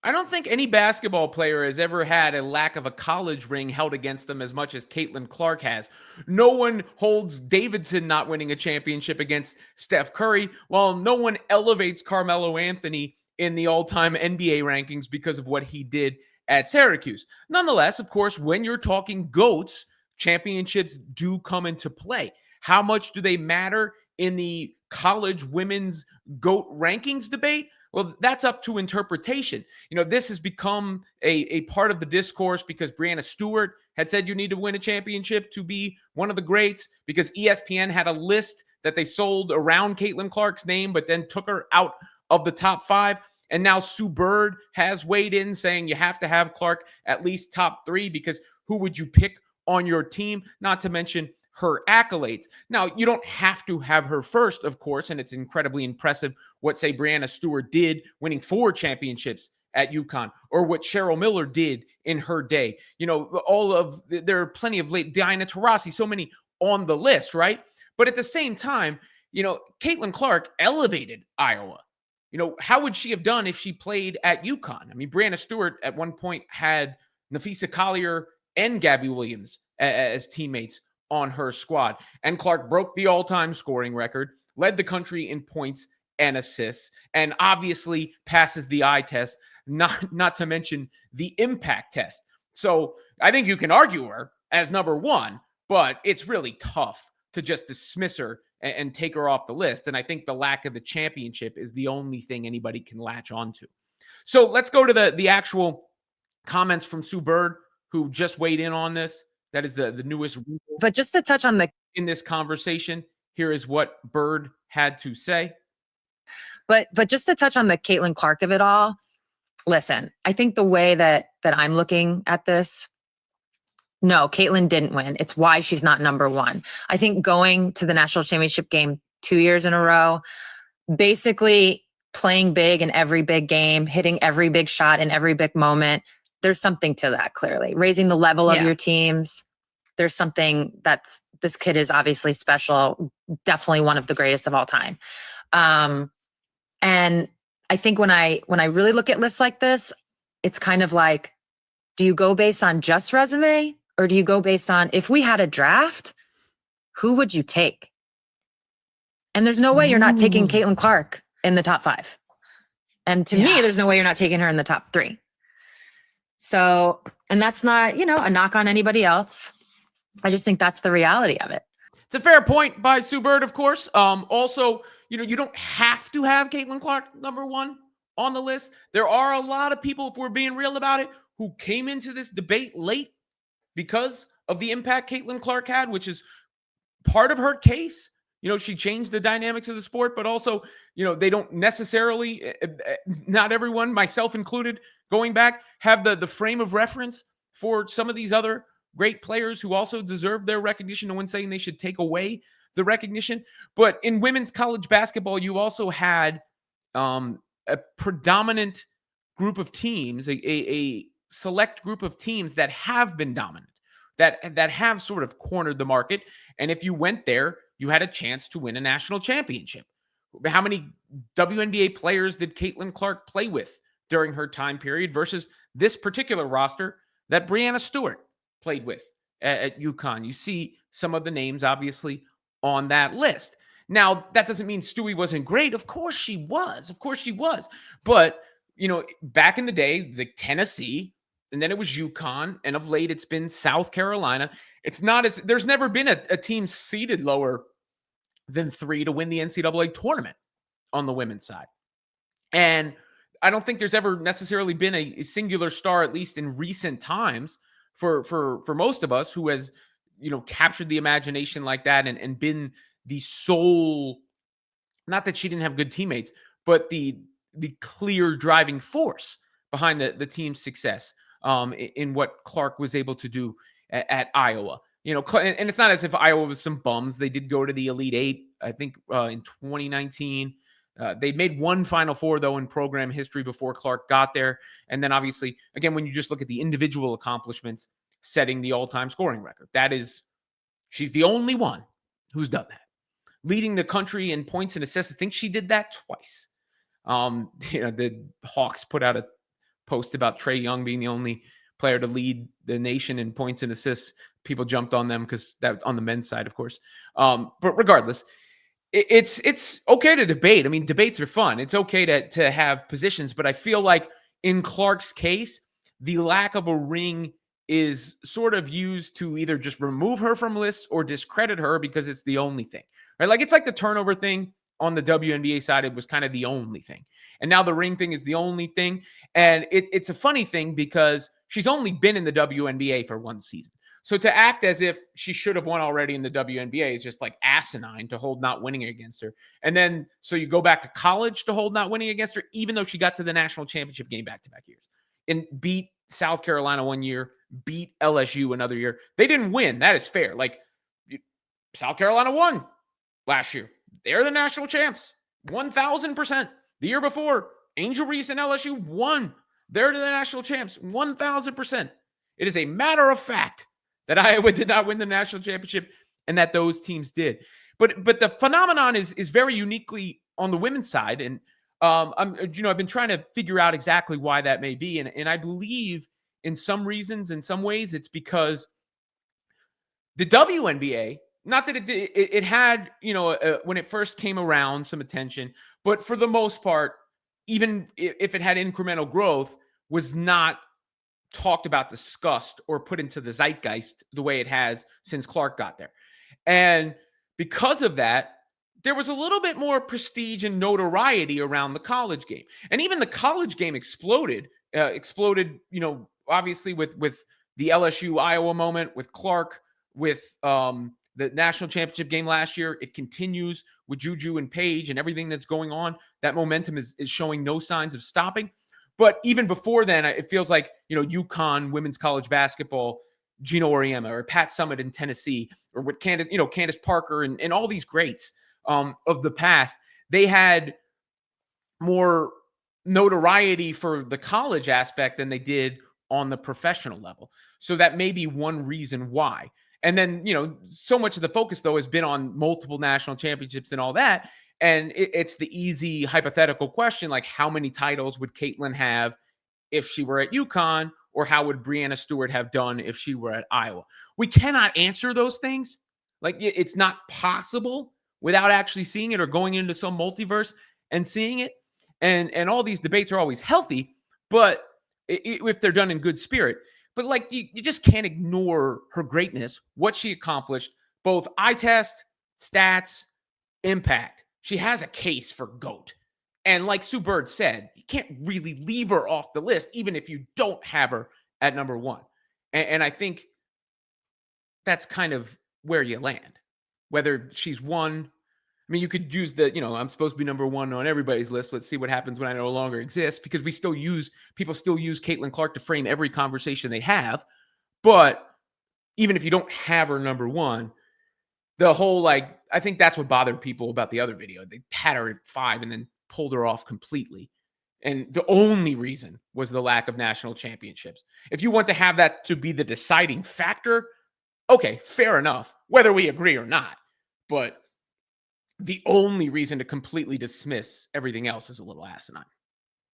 I don't think any basketball player has ever had a lack of a college ring held against them as much as Caitlin Clark has. No one holds Davidson not winning a championship against Steph Curry, while no one elevates Carmelo Anthony in the all-time NBA rankings because of what he did at Syracuse. Nonetheless, of course, when you're talking GOATs, championships do come into play. How much do they matter in the college women's GOAT rankings debate? Well, that's up to interpretation. This has become a part of the discourse because Breanna Stewart had said you need to win a championship to be one of the greats, because ESPN had a list that they sold around Caitlin Clark's name, but then took her out of the top 5. And now Sue Bird has weighed in saying you have to have Clark at least top 3, because who would you pick on your team? Not to mention her accolades. Now, you don't have to have her first, of course, and it's incredibly impressive what, say, Breanna Stewart did, winning 4 championships at UConn, or what Cheryl Miller did in her day. There are plenty of late, Diana Taurasi, so many on the list, right? But at the same time, Caitlin Clark elevated Iowa. How would she have done if she played at UConn? I mean, Breanna Stewart at one point had Nafisa Collier and Gabby Williams as teammates on her squad. And Clark broke the all-time scoring record, led the country in points and assists, and obviously passes the eye test, not to mention the impact test. So I think you can argue her as number 1, but it's really tough to just dismiss her and take her off the list. And I think the lack of the championship is the only thing anybody can latch onto. So let's go to the actual comments from Sue Bird, who just weighed in on this. That is the newest. But just to touch on in this conversation, here is what Bird had to say. But just to touch on the Caitlin Clark of it all, listen, I think the way that I'm looking at this, no, Caitlin didn't win. It's why she's not number 1. I think going to the national championship game 2 years in a row, basically playing big in every big game, hitting every big shot in every big moment, there's something to that, clearly. Raising the level of your teams, there's something this kid is obviously special, definitely one of the greatest of all time. And I think when I really look at lists like this, it's kind of like, do you go based on just resume, or do you go based on, if we had a draft, who would you take? And there's no way you're not taking Caitlin Clark in the top 5. And to me, there's no way you're not taking her in the top 3. So, and that's not, a knock on anybody else. I just think that's the reality of it. It's a fair point by Sue Bird, of course. Also, you don't have to have Caitlin Clark number 1 on the list. There are a lot of people, if we're being real about it, who came into this debate late because of the impact Caitlin Clark had, which is part of her case. She changed the dynamics of the sport, but also, they don't necessarily, not everyone, myself included, going back, have the frame of reference for some of these other great players who also deserve their recognition. No one's saying they should take away the recognition. But in women's college basketball, you also had a predominant group of teams, a select group of teams that have been dominant, that have sort of cornered the market. And if you went there, you had a chance to win a national championship. How many WNBA players did Caitlin Clark play with during her time period versus this particular roster that Breanna Stewart played with at UConn? You see some of the names, obviously, on that list. Now, that doesn't mean Stewie wasn't great. Of course she was. Of course she was. But, back in the day, it was like Tennessee, and then it was UConn, and of late it's been South Carolina. There's never been a team seeded lower than 3 to win the NCAA tournament on the women's side. And I don't think there's ever necessarily been a singular star, at least in recent times, for most of us, who has, captured the imagination like that and been the sole, not that she didn't have good teammates, but the clear driving force behind the team's success in what Clark was able to do at Iowa. And it's not as if Iowa was some bums. They did go to the Elite Eight, I think, in 2019. They made one Final Four, though, in program history before Clark got there. And then, obviously, again, when you just look at the individual accomplishments, setting the all-time scoring record, she's the only one who's done that. Leading the country in points and assists, I think she did that twice. The Hawks put out a post about Trae Young being the only player to lead the nation in points and assists. People jumped on them because that's on the men's side, of course. But regardless, it's okay to debate. I mean, debates are fun. It's okay to have positions, but I feel like in Clark's case, the lack of a ring is sort of used to either just remove her from lists or discredit her because it's the only thing, right? Like it's like the turnover thing on the WNBA side. It was kind of the only thing. And now the ring thing is the only thing. And it's a funny thing because she's only been in the WNBA for one season. So to act as if she should have won already in the WNBA is just like asinine to hold not winning against her. And then so you go back to college to hold not winning against her, even though she got to the national championship game back-to-back years and beat South Carolina one year, beat LSU another year. They didn't win. That is fair. Like South Carolina won last year. They're the national champs. 1,000%. The year before, Angel Reese and LSU won. They're the national champs. 1,000%. It is a matter of fact that Iowa did not win the national championship and that those teams did. But the phenomenon is very uniquely on the women's side. And I've been trying to figure out exactly why that may be. And I believe in some reasons, in some ways, it's because the WNBA, not that it had, when it first came around, some attention, but for the most part, even if it had incremental growth, was not talked about, discussed, or put into the zeitgeist the way it has since Clark got there. And because of that, there was a little bit more prestige and notoriety around the college game. And even the college game exploded, obviously with the LSU Iowa moment, with Clark, with the national championship game last year. It continues with Juju and Paige and everything that's going on. That momentum is showing no signs of stopping. But even before then, it feels like, UConn women's college basketball, Gino Auriemma, or Pat Summitt in Tennessee, or with Candace Parker and all these greats of the past, they had more notoriety for the college aspect than they did on the professional level. So that may be one reason why. And then, so much of the focus, though, has been on multiple national championships and all that. And it's the easy hypothetical question, like how many titles would Caitlin have if she were at UConn, or how would Breanna Stewart have done if she were at Iowa? We cannot answer those things. Like it's not possible without actually seeing it or going into some multiverse and seeing it. And all these debates are always healthy, but if they're done in good spirit. But like you just can't ignore her greatness, what she accomplished, both eye test, stats, impact. She has a case for GOAT. And like Sue Bird said, you can't really leave her off the list, even if you don't have her at number one. And I think that's kind of where you land. Whether she's won, I mean, you could use I'm supposed to be number one on everybody's list. Let's see what happens when I no longer exist, because people still use Caitlin Clark to frame every conversation they have. But even if you don't have her number one, the whole, I think that's what bothered people about the other video. They had her at 5 and then pulled her off completely. And the only reason was the lack of national championships. If you want to have that to be the deciding factor, okay, fair enough, whether we agree or not. But the only reason to completely dismiss everything else is a little asinine.